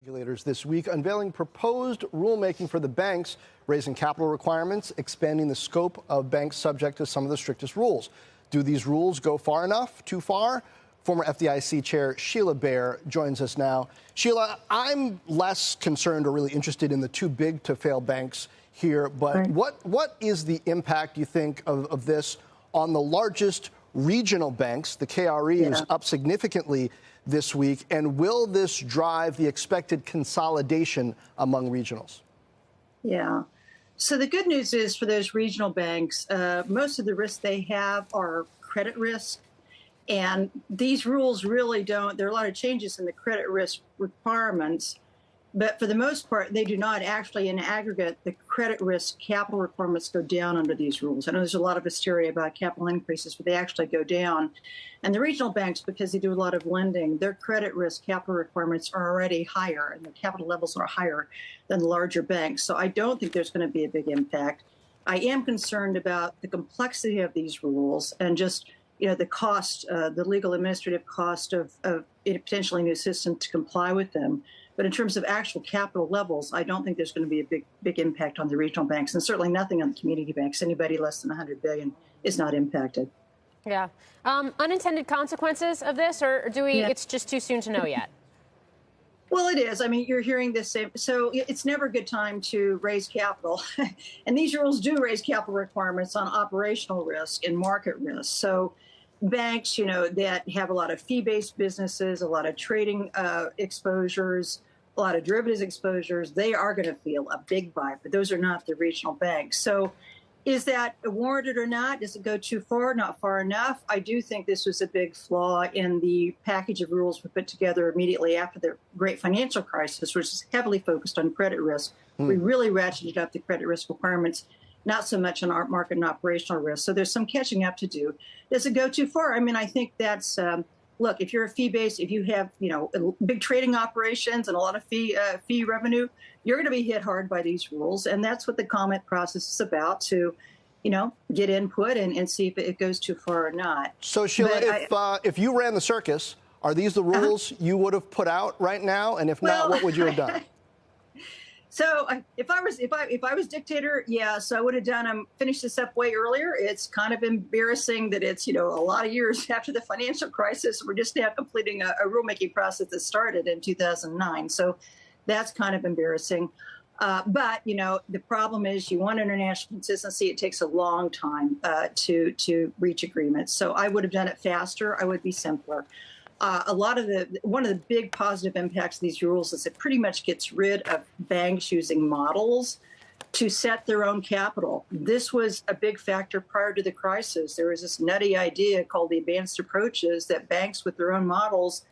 Regulators this week unveiling proposed rulemaking for the banks, raising capital requirements, expanding the scope of banks subject to some of the strictest rules. Do these rules go far enough? Too far? Former FDIC Chair Sheila Blair joins us now. Sheila, I'm less concerned or really interested in the too big to fail banks here, but Right. what is the impact, you think, of this on the largest regional banks? The KRE is up significantly this week, and will this drive the expected consolidation among regionals? Yeah. So the good news is for those regional banks, most of the risks they have are credit risk. And these rules really don't, there are a lot of changes in the credit risk requirements, but for the most part, they do not actually, in aggregate, the credit risk capital requirements go down under these rules. I know there's a lot of hysteria about capital increases, but they actually go down. And the regional banks, because they do a lot of lending, their credit risk capital requirements are already higher, and the capital levels are higher than the larger banks. So I don't think there's going to be a big impact. I am concerned about the complexity of these rules and just the cost, the legal administrative cost of a potentially new system to comply with them. But in terms of actual capital levels, I don't think there's going to be a big impact on the regional banks, and certainly nothing on the community banks. Anybody less than $100 billion is not impacted. Yeah. Unintended consequences of this, or do we? Yeah. It's just too soon to know yet. Well, it is. I mean, you're hearing this. So it's never a good time to raise capital. And these rules do raise capital requirements on operational risk and market risk. So banks, that have a lot of fee-based businesses, a lot of trading exposures, a lot of derivatives exposures, they are going to feel a big bite, but those are not the regional banks. So is that warranted or not? Does it go too far? Not far enough? I do think this was a big flaw in the package of rules we put together immediately after the great financial crisis, which is heavily focused on credit risk. We really ratcheted up the credit risk requirements, not so much on our market and operational risk. So there's some catching up to do. Does it go too far? I mean, I think that's, look, if you're a fee-based, if you have, big trading operations and a lot of fee revenue, you're going to be hit hard by these rules. And that's what the comment process is about, to, get input and see if it goes too far or not. So, Sheila, if you ran the circus, are these the rules you would have put out right now? And if not, what would you have done? So if I was dictator, yes, I would have done them. Finished this up way earlier. It's kind of embarrassing that it's a lot of years after the financial crisis. We're just now completing a rulemaking process that started in 2009. So that's kind of embarrassing. But the problem is, you want international consistency. It takes a long time to reach agreements. So I would have done it faster. I would be simpler. One of the big positive impacts of these rules is it pretty much gets rid of banks using models to set their own capital. This was a big factor prior to the crisis. There was this nutty idea called the advanced approaches that banks with their own models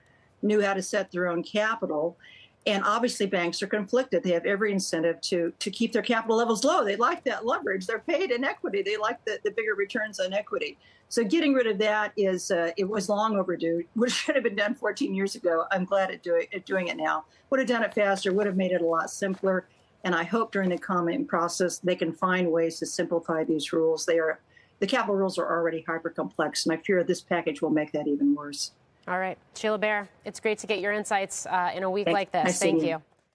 knew how to set their own capital. And obviously banks are conflicted. They have every incentive to keep their capital levels low. They like that leverage. They're paid in equity. They like the bigger returns on equity. So getting rid of that it was long overdue, which should have been done 14 years ago. I'm glad at doing it now. Would have done it faster, would have made it a lot simpler. And I hope during the commenting process, they can find ways to simplify these rules. The capital rules are already hyper complex, and I fear this package will make that even worse. All right. Sheila Blair, it's great to get your insights in a week like this. Nice Thank you.